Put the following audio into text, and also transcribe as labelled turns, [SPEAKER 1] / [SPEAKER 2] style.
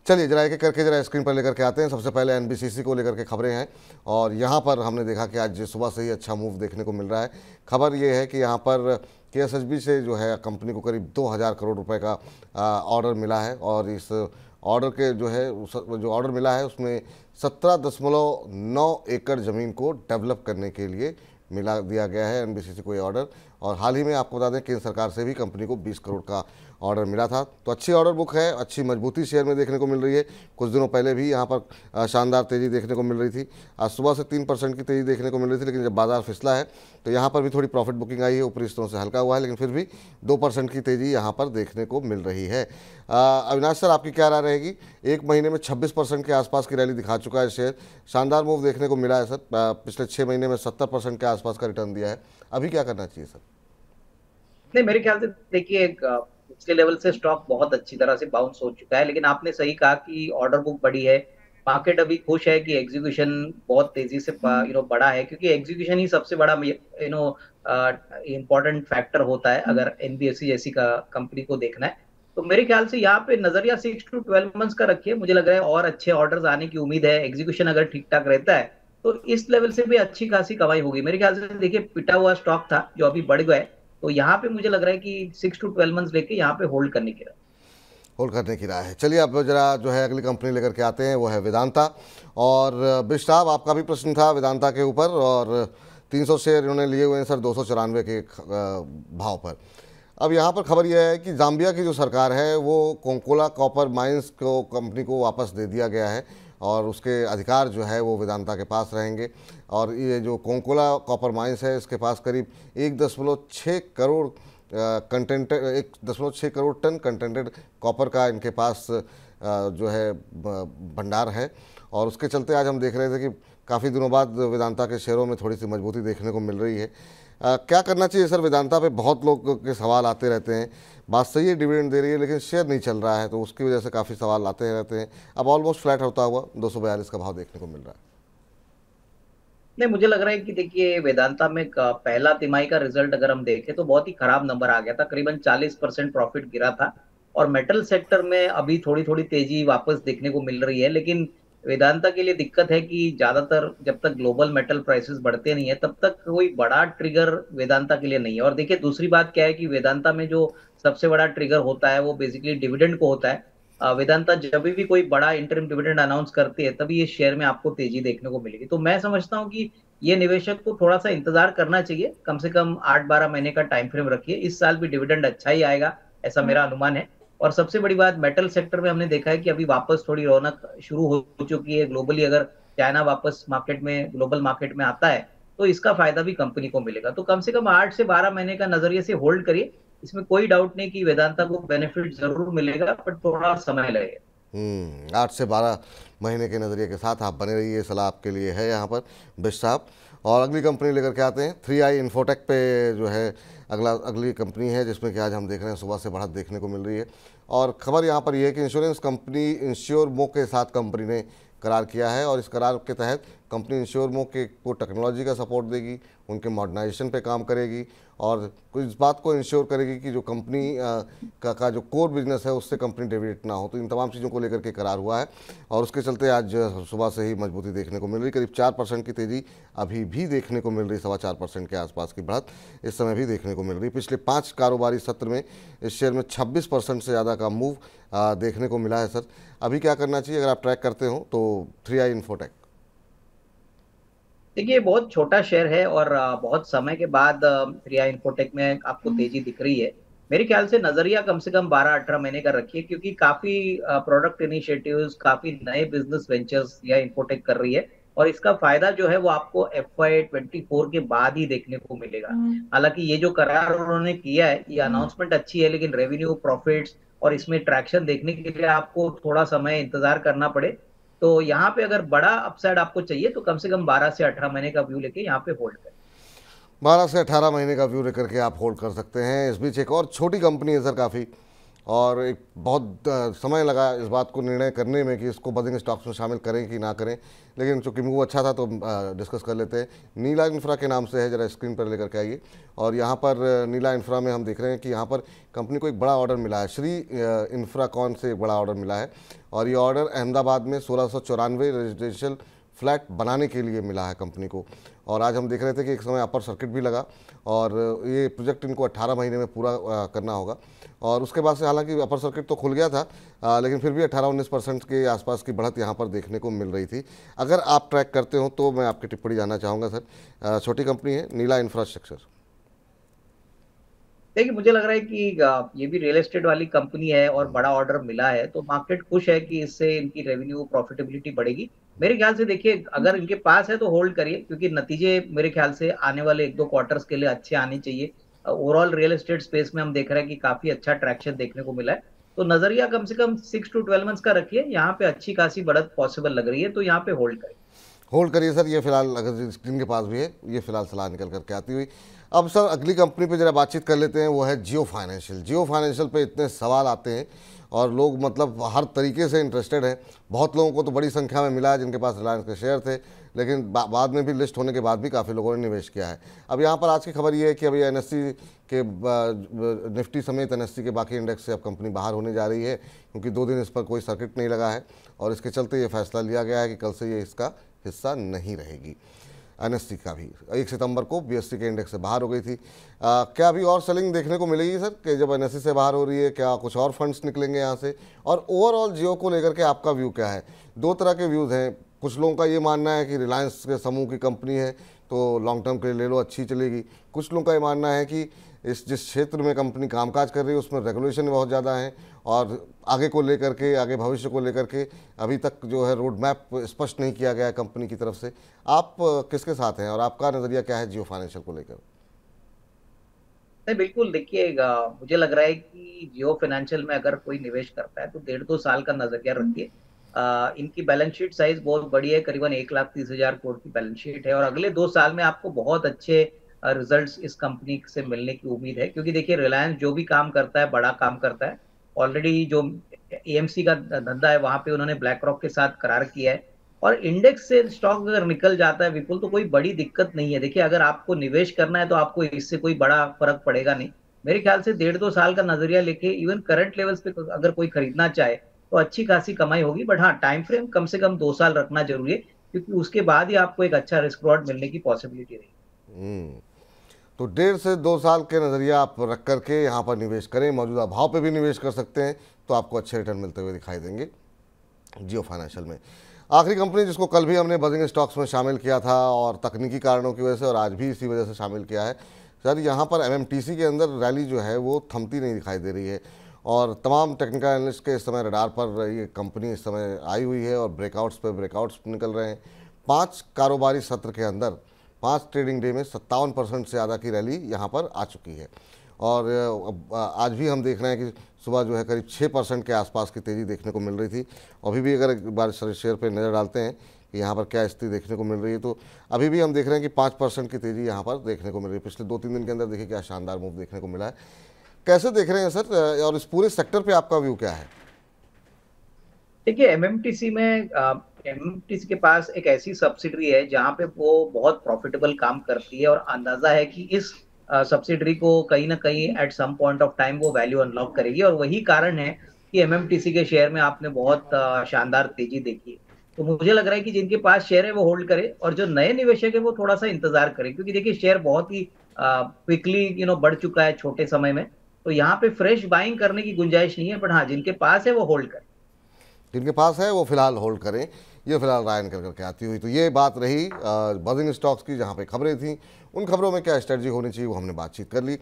[SPEAKER 1] चलिए जरा एक एक करके जरा स्क्रीन पर लेकर के आते हैं। सबसे पहले एनबीसीसी को लेकर के खबरें हैं और यहाँ पर हमने देखा कि आज सुबह से ही अच्छा मूव देखने को मिल रहा है। खबर ये है कि यहाँ पर केएसएचबी से जो है कंपनी को करीब 2000 करोड़ रुपए का ऑर्डर मिला है और इस ऑर्डर के जो ऑर्डर मिला है उसमें 17.9 एकड़ ज़मीन को डेवलप करने के लिए मिला दिया गया है एनबीसीसी को ये ऑर्डर। और हाल ही में आपको बता दें केंद्र सरकार से भी कंपनी को 20 करोड़ का ऑर्डर मिला था। तो अच्छी ऑर्डर बुक है, अच्छी मजबूती शेयर में देखने को मिल रही है। कुछ दिनों पहले भी यहाँ पर शानदार तेज़ी देखने को मिल रही थी। आज सुबह से 3% की तेज़ी देखने को मिल रही थी, लेकिन जब बाजार फिसला है तो यहाँ पर भी थोड़ी प्रॉफिट बुकिंग आई है। ऊपरी स्तरों से हल्का हुआ है, लेकिन फिर भी 2% की तेज़ी यहाँ पर देखने को मिल रही है। अविनाश सर, आपकी क्या राय रहेगी? एक महीने में 26% के आसपास की रैली दिखा चुका है शेयर, शानदार मूव देखने को मिला है सर। पिछले 6 महीने में 70% के आसपास का रिटर्न दिया है। अभी क्या करना चाहिए सर?
[SPEAKER 2] नहीं, मेरे ख्याल से देखिए पिछले लेवल से स्टॉक बहुत अच्छी तरह से बाउंस हो चुका है, लेकिन आपने सही कहा कि ऑर्डर बुक बड़ी है। मार्केट अभी खुश है कि एग्जीक्यूशन बहुत तेजी से बढ़ा है, क्योंकि एग्जीक्यूशन ही सबसे बड़ा इम्पोर्टेंट फैक्टर होता है अगर एनबीएफसी जैसी का कंपनी को देखना है। तो मेरे ख्याल से यहाँ पे नजरिया 6 to 12 मंथ्स का रखिए। मुझे लग रहा है और अच्छे ऑर्डर्स आने की उम्मीद है। एग्जीक्यूशन अगर ठीक ठाक रहता है तो इस लेवल से भी अच्छी खासी कमाई होगी। मेरे ख्याल से देखिए पिटा हुआ स्टॉक था जो अभी बढ़ गया है, तो यहाँ पे मुझे लग रहा है कि 6 to 12 मंथ्स लेके यहाँ पे
[SPEAKER 1] होल्ड करने की राय है। चलिए अब जरा जो है अगली कंपनी लेकर के आते हैं, वो है वेदांता। और बिष्ट साहब, आपका भी प्रश्न था वेदांता के ऊपर और 300 शेयर इन्होंने लिए हुए हैं सर 294 के भाव पर। अब यहाँ पर खबर यह है कि जाम्बिया की जो सरकार है वो कोंकोला कॉपर माइंस को कंपनी को वापस दे दिया गया है और उसके अधिकार जो है वो वेदांता के पास रहेंगे। और ये जो कोंकोला कॉपर माइंस है इसके पास करीब 1.6 crore 1.6 crore ton contented copper का इनके पास जो है भंडार है। और उसके चलते आज हम देख रहे थे कि काफ़ी दिनों बाद वेदांता के शेयरों में थोड़ी सी मजबूती देखने को मिल रही है। क्या करना चाहिए सर वेदांता पे? बहुत लोग के सवाल आते रहते हैं। बात सही है, डिविडेंड दे रही है, लेकिन शेयर नहीं चल रहा है, तो उसकी वजह से काफ़ी सवाल आते रहते हैं। अब ऑलमोस्ट फ्लैट होता हुआ 242 का भाव देखने को मिल रहा है।
[SPEAKER 2] नहीं, मुझे लग रहा है कि देखिए वेदांता में पहला तिमाही का रिजल्ट अगर हम देखें तो बहुत ही खराब नंबर आ गया था। करीबन 40% प्रॉफिट गिरा था। और मेटल सेक्टर में अभी थोड़ी थोड़ी तेजी वापस देखने को मिल रही है, लेकिन वेदांता के लिए दिक्कत है कि ज्यादातर जब तक ग्लोबल मेटल प्राइसेस बढ़ते नहीं है तब तक कोई बड़ा ट्रिगर वेदांता के लिए नहीं है। और देखिए दूसरी बात क्या है कि वेदांता में जो सबसे बड़ा ट्रिगर होता है वो बेसिकली डिविडेंड को होता है। वेदांता जब भी कोई बड़ा इंटरिम डिविडेंड अनाउंस करती है तभी ये शेयर में आपको तेजी देखने को मिलेगी। तो मैं समझता हूँ कि ये निवेशक को थोड़ा सा इंतजार करना चाहिए। कम से कम 8-12 महीने का टाइम फ्रेम रखिए। इस साल भी डिविडेंड अच्छा ही आएगा, ऐसा मेरा अनुमान है। और सबसे बड़ी बात, मेटल सेक्टर में हमने देखा है कि अभी वापस थोड़ी रौनक शुरू हो चुकी है ग्लोबली। अगर चाइना वापस मार्केट में, ग्लोबल मार्केट में आता है तो इसका फायदा भी कंपनी को मिलेगा। तो कम से कम 8 से 12 महीने का नजरिए से होल्ड करिए। इसमें कोई डाउट नहीं कि वेदांता को बेनिफिट जरूर मिलेगा, पर थोड़ा समय लगेगा।
[SPEAKER 1] 8 से 12 महीने के नज़रिए के साथ आप बने रहिए, सलाह आपके लिए है यहाँ पर बिष्ट साहब। और अगली कंपनी लेकर के आते हैं 3i इन्फोटेक पे जो है अगली कंपनी है जिसमें कि आज हम देख रहे हैं सुबह से बढ़त देखने को मिल रही है। और खबर यहाँ पर यह है कि इंश्योरेंस कंपनी इंश्योरमो के साथ कंपनी ने करार किया है और इस करार के तहत कंपनी इंश्योरमो के को टेक्नोलॉजी का सपोर्ट देगी, उनके मॉडर्नाइजेशन पे काम करेगी और कुछ इस बात को इंश्योर करेगी कि जो कंपनी का जो कोर बिजनेस है उससे कंपनी डेविएट ना हो। तो इन तमाम चीज़ों को लेकर के करार हुआ है और उसके चलते आज सुबह से ही मजबूती देखने को मिल रही। करीब 4% की तेज़ी अभी भी देखने को मिल रही, 4.25% के आसपास की बढ़त इस समय भी देखने को मिल रही। पिछले 5 कारोबारी सत्र में इस शेयर में 26% से ज़्यादा का मूव देखने को मिला है सर। अभी क्या करना चाहिए अगर आप ट्रैक करते हो तो 3i इन्फोटेक?
[SPEAKER 2] देखिए बहुत छोटा शेयर है और बहुत समय के बाद 3i इन्फोटेक में आपको तेजी दिख रही है। मेरे ख्याल से नजरिया कम से कम 12-18 महीने का रखिए, क्योंकि काफी प्रोडक्ट इनिशिएटिव्स, काफी नए बिजनेस वेंचर्स यह इन्फोटेक कर रही है और इसका फायदा जो है वो आपको FY24 के बाद ही देखने को मिलेगा। हालांकि ये जो करार उन्होंने किया है, ये अनाउंसमेंट अच्छी है, लेकिन रेवेन्यू, प्रॉफिट्स और इसमें ट्रैक्शन देखने के लिए आपको थोड़ा समय इंतजार करना पड़े। तो यहाँ पे अगर बड़ा अपसाइड आपको चाहिए तो कम से कम 12 से 18 महीने का व्यू लेके यहाँ पे होल्ड करें।
[SPEAKER 1] 12 से 18 महीने का व्यू लेकर के आप होल्ड कर सकते हैं। इस बीच एक और छोटी कंपनी है सर, काफ़ी और एक बहुत समय लगा इस बात को निर्णय करने में कि इसको बजिंग स्टॉक्स में शामिल करें कि ना करें, लेकिन चूंकि मूव अच्छा था तो डिस्कस कर लेते हैं। नीला इंफ्रा के नाम से है, जरा स्क्रीन पर लेकर के आइए। और यहाँ पर नीला इंफ्रा में हम देख रहे हैं कि यहाँ पर कंपनी को एक बड़ा ऑर्डर मिला है, श्री इंफ्राकॉन से एक बड़ा ऑर्डर मिला है, और ये ऑर्डर अहमदाबाद में 1694 रेजिडेंशियल फ्लैट बनाने के लिए मिला है कंपनी को। और आज हम देख रहे थे कि एक समय अपर सर्किट भी लगा, और ये प्रोजेक्ट इनको 18 महीने में पूरा करना होगा। और उसके बाद से हालांकि अपर सर्किट तो खुल गया था, लेकिन फिर भी 18-19% के आसपास की बढ़त यहाँ पर देखने को मिल रही थी। अगर आप ट्रैक करते हो तो मैं आपकी टिप्पणी जानना चाहूँगा सर। छोटी कंपनी है नीला इंफ्रास्ट्रक्चर।
[SPEAKER 2] देखिए, मुझे लग रहा है कि ये भी रियल एस्टेट वाली कंपनी है और बड़ा ऑर्डर मिला है, तो मार्केट खुश है कि इससे इनकी रेवेन्यू प्रॉफिटेबिलिटी बढ़ेगी। मेरे ख्याल से देखिए, अगर इनके पास है तो होल्ड करिए, क्योंकि नतीजे मेरे ख्याल से आने वाले 1-2 क्वार्टर्स के लिए अच्छे आने चाहिए। ओवरऑल रियल एस्टेट स्पेस में हम देख रहे हैं कि काफी अच्छा ट्रैक्शन देखने को मिला है। तो नजरिया कम से कम 6 to 12 मंथ्स का रखिए, यहाँ पे अच्छी खासी बढ़त पॉसिबल लग रही है, तो यहाँ पे होल्ड करिए।
[SPEAKER 1] होल्ड करिए सर। ये फिलहाल अगर स्क्रीन के पास भी है, ये फिलहाल सलाह निकल करके आती हुई। अब सर अगली कंपनी पे जरा बातचीत कर लेते हैं, वो है जियो फाइनेंशियल। जियो फाइनेंशियल पे इतने सवाल आते हैं और लोग मतलब हर तरीके से इंटरेस्टेड हैं। बहुत लोगों को तो बड़ी संख्या में मिला है जिनके पास रिलायंस के शेयर थे, लेकिन बाद में भी लिस्ट होने के बाद भी काफ़ी लोगों ने निवेश किया है। अब यहाँ पर आज की खबर ये है कि अभी एनएससी के निफ्टी समेत एनएससी के बाकी इंडेक्स से अब कंपनी बाहर होने जा रही है, क्योंकि 2 दिन इस पर कोई सर्किट नहीं लगा है, और इसके चलते ये फैसला लिया गया है कि कल से ये इसका हिस्सा नहीं रहेगी। एनएससी का भी 1 सितंबर को बीएससी के इंडेक्स से बाहर हो गई थी। क्या अभी और सेलिंग देखने को मिलेगी सर, कि जब एनएससी से बाहर हो रही है, क्या कुछ और फंड्स निकलेंगे यहाँ से? और ओवरऑल जियो को लेकर के आपका व्यू क्या है? 2 तरह के व्यूज़ हैं। कुछ लोगों का ये मानना है कि रिलायंस के समूह की कंपनी है तो लॉन्ग टर्म के लिए ले लो, अच्छी चलेगी। कुछ लोगों का ये मानना है कि इस जिस क्षेत्र में कंपनी कामकाज कर रही है उसमें रेगुलेशन बहुत ज़्यादा है, और आगे को लेकर के, आगे भविष्य को लेकर के अभी तक जो है रोड मैप स्पष्ट नहीं किया गया है कंपनी की तरफ से। आप किसके साथ हैं और आपका नज़रिया क्या है जियो फाइनेंशियल को लेकर?
[SPEAKER 2] नहीं, बिल्कुल देखिएगा, मुझे लग रहा है कि जियो फाइनेंशियल में अगर कोई निवेश करता है तो 1.5-2 साल का नजरिया रखिए। इनकी बैलेंस शीट साइज बहुत बड़ी है, करीबन 1,30,000 करोड़ की बैलेंस शीट है, और अगले 2 साल में आपको बहुत अच्छे रिजल्ट्स इस कंपनी से मिलने की उम्मीद है। क्योंकि देखिए, रिलायंस जो भी काम करता है बड़ा काम करता है। ऑलरेडी जो एएमसी का धंधा है वहां पे उन्होंने ब्लैक रॉक के साथ करार किया है, और इंडेक्स से स्टॉक अगर निकल जाता है विपुल तो कोई बड़ी दिक्कत नहीं है। देखिए, अगर आपको निवेश करना है तो आपको इससे कोई बड़ा फर्क पड़ेगा नहीं। मेरे ख्याल से 1.5-2 साल का नजरिया लेके इवन करंट लेवल्स पे अगर कोई खरीदना चाहे तो अच्छी खासी कमाई होगी। बट हाँ, टाइम फ्रेम कम से कम 2 साल रखना जरूरी है, क्योंकि उसके बाद ही आपको एक अच्छा रिस्क रिवॉर्ड मिलने की पॉसिबिलिटी रहेगी।
[SPEAKER 1] तो 1.5 से 2 साल के नज़रिया आप रख करके यहाँ पर निवेश करें। मौजूदा भाव पे भी निवेश कर सकते हैं तो आपको अच्छे रिटर्न मिलते हुए दिखाई देंगे जियो फाइनेंशियल में। आखिरी कंपनी जिसको कल भी हमने बजिंग स्टॉक्स में शामिल किया था और तकनीकी कारणों की वजह से, और आज भी इसी वजह से शामिल किया है सर, यहाँ पर एमएमटीसी के अंदर रैली जो है वो थमती नहीं दिखाई दे रही है, और तमाम टेक्निकल एनालिस्ट के इस समय रडार पर ये कंपनी इस समय आई हुई है और ब्रेकआउट्स पे ब्रेकआउट्स निकल रहे हैं। 5 कारोबारी सत्र के अंदर 5 ट्रेडिंग डे में 57% से ज़्यादा की रैली यहाँ पर आ चुकी है। और आज भी हम देख रहे हैं कि सुबह जो है करीब 6% के आसपास की तेज़ी देखने को मिल रही थी। अभी भी अगर एक बार शेयर पे नज़र डालते हैं कि यहाँ पर क्या स्थिति देखने को मिल रही है, तो अभी भी हम देख रहे हैं कि 5% की तेज़ी यहाँ पर देखने को मिल रही है। पिछले 2-3 दिन के अंदर देखिए क्या शानदार मूव देखने को मिला है। कैसे देख रहे हैं सर, और इस पूरे सेक्टर पर आपका व्यू क्या है?
[SPEAKER 2] देखिए, एमएमटीसी के पास एक ऐसी सब्सिडरी है जहां पे वो बहुत प्रॉफिटेबल काम करती है, और अंदाजा है कि इस सब्सिडरी को कहीं ना कहीं at some point of time वो वैल्यू अनलॉक करेगी, और वही कारण है कि एमएमटीसी के शेयर में आपने बहुत शानदार तेजी देखी है। तो मुझे लग रहा है कि जिनके पास शेयर है वो होल्ड करे, और जो नए निवेशक है वो थोड़ा सा इंतजार करें, क्योंकि देखिए शेयर बहुत ही क्विकली बढ़ चुका है छोटे समय में। तो यहाँ पे फ्रेश बाइंग करने की गुंजाइश नहीं है, बट हाँ, जिनके पास है वो होल्ड करें।
[SPEAKER 1] जिनके पास है वो फिलहाल होल्ड करें। ये फिलहाल राय निकल करके आती हुई। तो ये बात रही बजिंग स्टॉक्स की, जहाँ पे खबरें थी। उन खबरों में क्या स्ट्रेटजी होनी चाहिए वो हमने बातचीत कर ली।